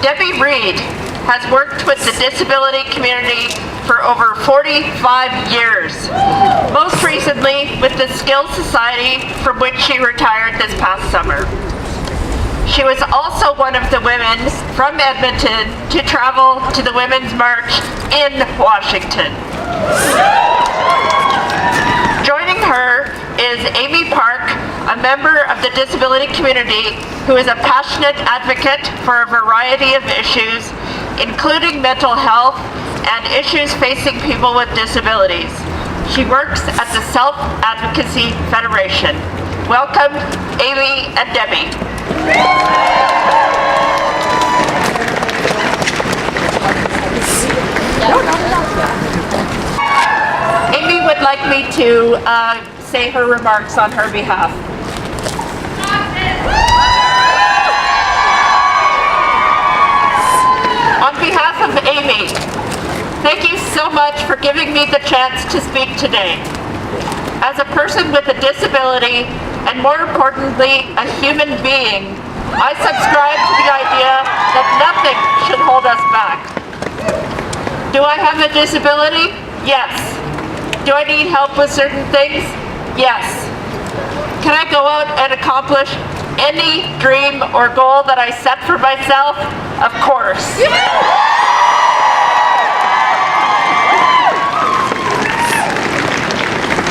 Debbie Reid has worked with the disability community for over 45 years, most recently with the Skills Society, from which she retired this past summer. She was also one of the women from Edmonton to travel to the Women's March in Washington. Joining her is Amy Park, a member of the disability community who is a passionate advocate for a variety of issues, including mental health and issues facing people with disabilities. She works at the Self-Advocacy Federation. Welcome, Amy and Debbie. Amy would like me to say her remarks on her behalf. On behalf of Amy, thank you so much for giving me the chance to speak today. As a person with a disability, and more importantly, a human being, I subscribe to the idea that nothing should hold us back. Do I have a disability? Yes. Do I need help with certain things? Yes. Can I go out and accomplish any dream or goal that I set for myself? Of course.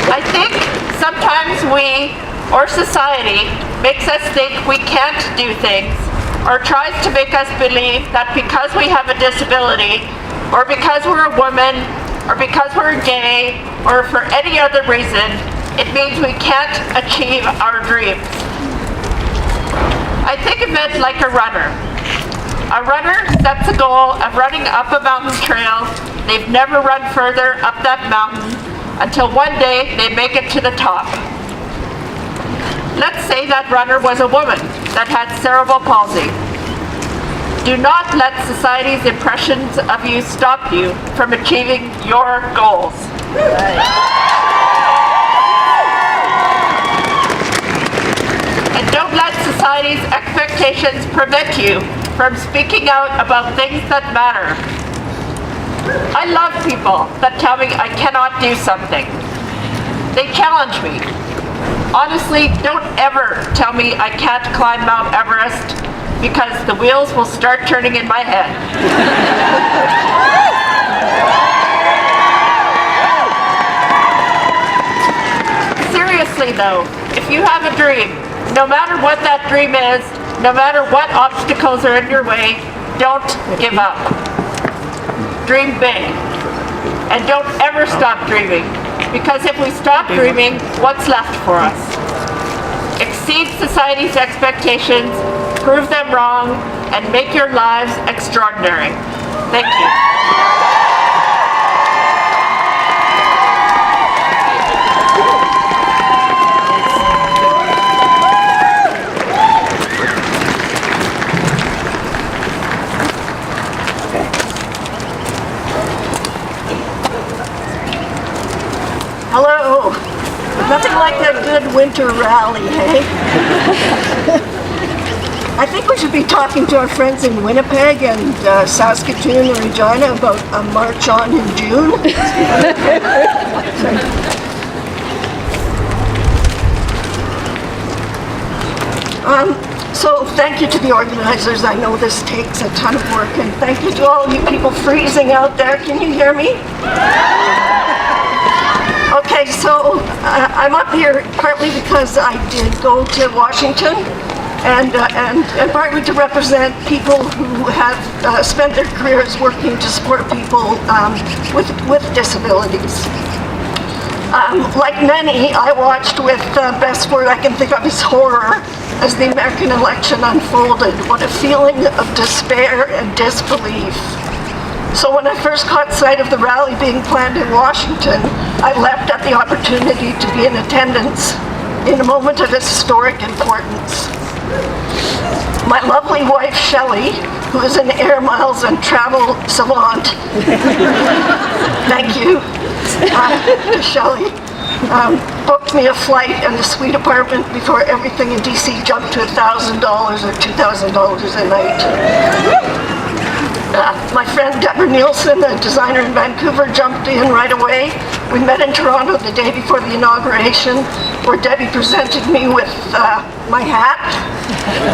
I think sometimes we, or society, makes us think we can't do things, or tries to make us believe that because we have a disability, or because we're a woman, or because we're gay, or for any other reason, it means we can't achieve our dreams. I think of it like a runner. A runner sets a goal of running up a mountain trail. They've never run further up that mountain until one day they make it to the top. Let's say that runner was a woman that had cerebral palsy. Do not let society's impressions of you stop you from achieving your goals. And don't let society's expectations prevent you from speaking out about things that matter. I love people that tell me I cannot do something. They challenge me. Honestly, don't ever tell me I can't climb Mount Everest, because the wheels will start turning in my head. Seriously though, if you have a dream, no matter what that dream is, no matter what obstacles are in your way, don't give up. Dream big. And don't ever stop dreaming, because if we stop dreaming, what's left for us? Exceed society's expectations, prove them wrong, and make your lives extraordinary. Thank you. Hello. Nothing like a good winter rally, hey? I think we should be talking to our friends in Winnipeg and Saskatoon and Regina about a march on in June. So thank you to the organizers. I know this takes a ton of work, and thank you to all you people freezing out there. Can you hear me? Okay, so I'm up here partly because I did go to Washington, and partly to represent people who have spent their careers working to support people with disabilities. Like many, I watched with best word I can think of is horror as the American election unfolded. What a feeling of despair and disbelief. So when I first caught sight of the rally being planned in Washington, I leapt at the opportunity to be in attendance in a moment of historic importance. My lovely wife, Shelley, who is an air miles and travel savant, thank you, Shelley, booked me a flight and a suite apartment before everything in DC jumped to $1,000 or $2,000 a night. friend Deborah Nielsen, a designer in Vancouver, jumped in right away. We met in Toronto the day before the inauguration, where Debbie presented me with my hat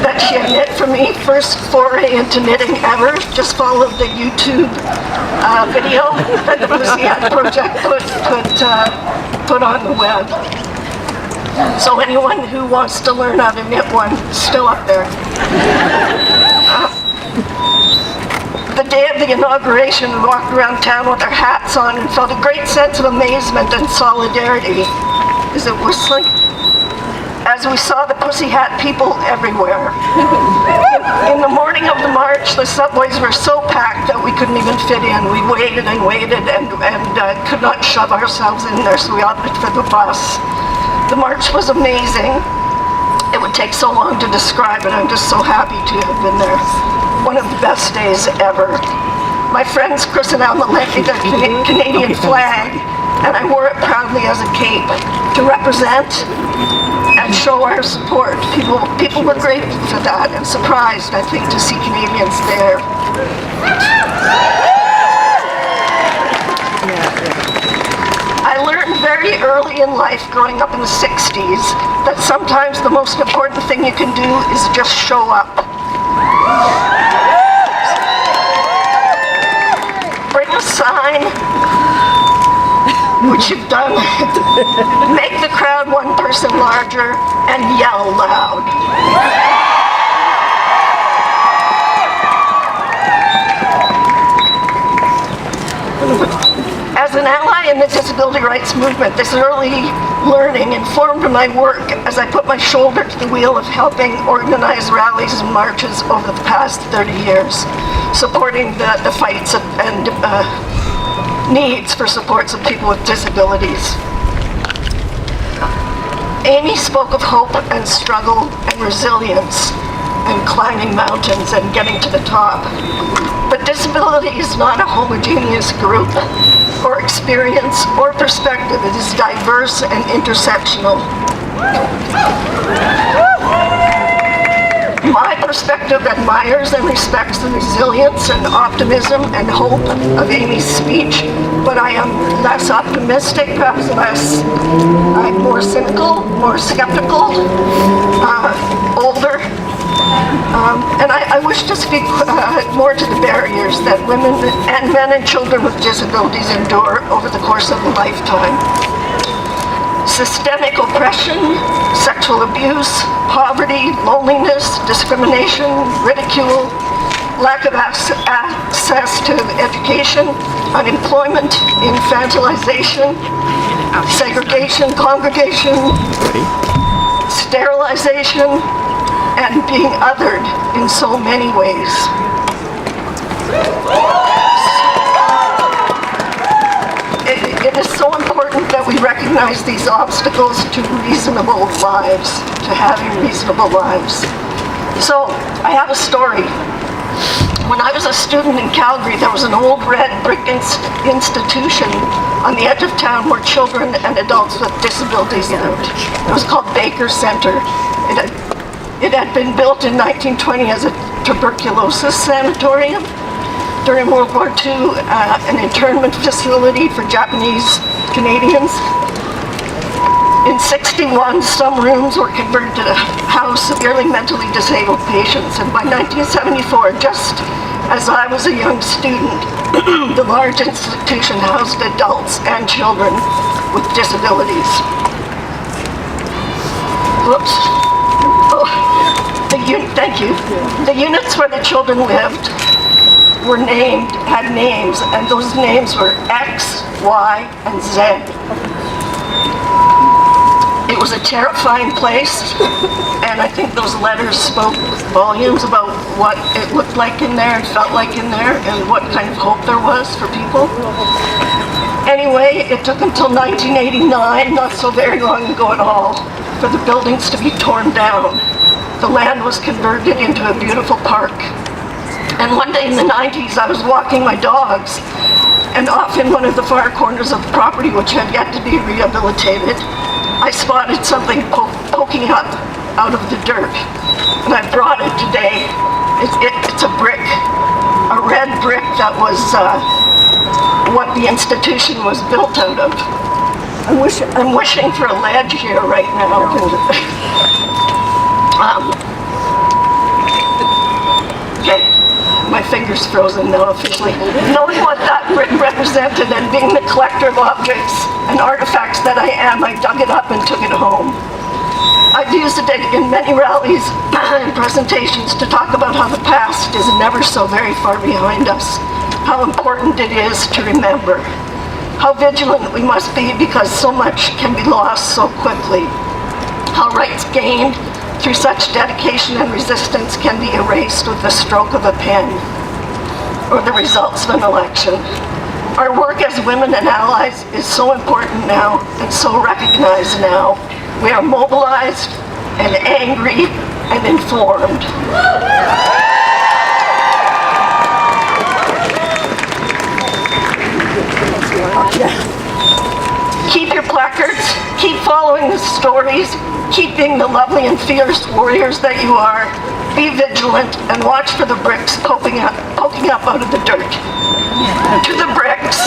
that she had knit for me. First foray into knitting ever. Just followed the YouTube video that the Luciad Project put on the web. So anyone who wants to learn how to knit one, still up there. The day of the inauguration, we walked around town with our hats on and felt a great sense of amazement and solidarity. Is it whistling? As we saw the pussy hat people everywhere. In the morning of the march, the subways were so packed that we couldn't even fit in. We waited and waited and could not shove ourselves in there, so we opted for the bus. The march was amazing. It would take so long to describe it. I'm just so happy to have been there. One of the best days ever. My friends Chris and Alma lent me the Canadian flag, and I wore it proudly as a cape to represent and show our support. People were grateful for that and surprised, I think, to see Canadians there. I learned very early in life, growing up in the 60s, that sometimes the most important thing you can do is just show up. Bring a sign, which you've done, make the crowd one person larger, and yell loud. As an ally in the disability rights movement, this early learning informed my work as I put my shoulder to the wheel of helping organize rallies and marches over the past 30 years, supporting the fights and needs for supports of people with disabilities. Amy spoke of hope and struggle and resilience and climbing mountains and getting to the top. But disability is not a homogeneous group or experience or perspective. It is diverse and intersectional. My perspective admires and respects the resilience and optimism and hope of Amy's speech, but I am less optimistic, perhaps I'm more cynical, more skeptical, older. And I wish to speak more to the barriers that women and men and children with disabilities endure over the course of a lifetime. Systemic oppression, sexual abuse, poverty, loneliness, discrimination, ridicule, lack of access to education, unemployment, infantilization, segregation, congregation, sterilization, and being othered in so many ways. It is so important that we recognize these obstacles to reasonable lives, to having reasonable lives. So, I have a story. When I was a student in Calgary, there was an old red brick institution on the edge of town where children and adults with disabilities lived. It was called Baker Center. It had been built in 1920 as a tuberculosis sanatorium. During World War II, an internment facility for Japanese Canadians. In 61, some rooms were converted to a house severely mentally disabled patients, and by 1974, just as I was a young student, the large institution housed adults and children with disabilities. Whoops. Thank you. The units where the children lived had names, and those names were X, Y, and Z. It was a terrifying place, and I think those letters spoke volumes about what it looked like in there and felt like in there, and what kind of hope there was for people. Anyway, it took until 1989, not so very long ago at all, for the buildings to be torn down. The land was converted into a beautiful park. And one day in the 90s, I was walking my dogs, and off in one of the far corners of the property, which had yet to be rehabilitated, I spotted something poking up out of the dirt. And I brought it today. It's a brick, a red brick that was what the institution was built out of. I'm wishing for a ledge here right now. Okay, my finger's frozen now officially. Knowing what that represented and being the collector of objects and artifacts that I am, I dug it up and took it home. I've used it in many rallies and presentations to talk about how the past is never so very far behind us, how important it is to remember, how vigilant we must be because so much can be lost so quickly, how rights gained through such dedication and resistance can be erased with the stroke of a pen or the results of an election. Our work as women and allies is so important now and so recognized now. We are mobilized and angry and informed. Keep your placards, keep following the stories, keep being the lovely and fierce warriors that you are. Be vigilant and watch for the bricks poking up out of the dirt. To the bricks.